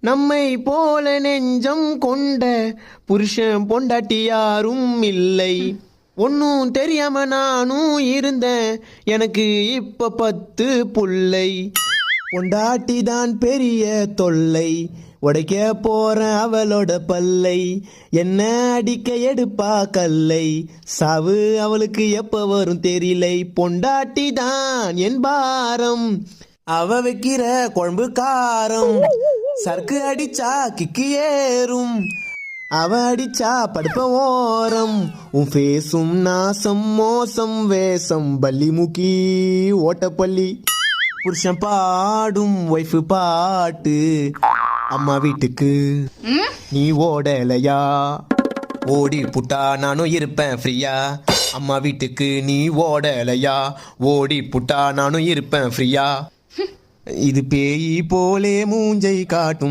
நம்மை போல நெஞ்சம் கொண்ட புருஷன் பொண்டாட்டி யாரும் இல்லை. ஒன்னும் தெரியாம நானும் இருந்தேன், எனக்கு இப்ப 10 புள்ளை. பொண்டாட்டி தான் பெரிய தொல்லை, உடைக்க போறேன் அவளோட பல்லை. என்ன அடிக்க எடுப்பா கல்லை, சாவு அவளுக்கு எப்ப வரும் தெரியலை. பொண்டாட்டி தான் என் பாரம், அவ வைக்கிற குழம்பு காரம். சரக்கு அடிச்சா கிக்கு ஏறும், அவ அடிச்சா படுப்ப ஓரம். உன் ஃபேஸும் நாசம் மோசம் வேஷம் பள்ளி முக்கி ஓட்டப்பள்ளி. புருஷன் பாடும் ஒய்ஃபு பாட்டு, அம்மா வீட்டுக்கு நீ ஓடலையா? ஓடி புட்டா நானும் இருப்பேன் ஃப்ரீயா. அம்மா வீட்டுக்கு நீ ஓடலையா? ஓடி புட்டா நானும் இருப்பேன் ஃப்ரீயா. இது பேய் போலே மூஞ்சை காட்டும்.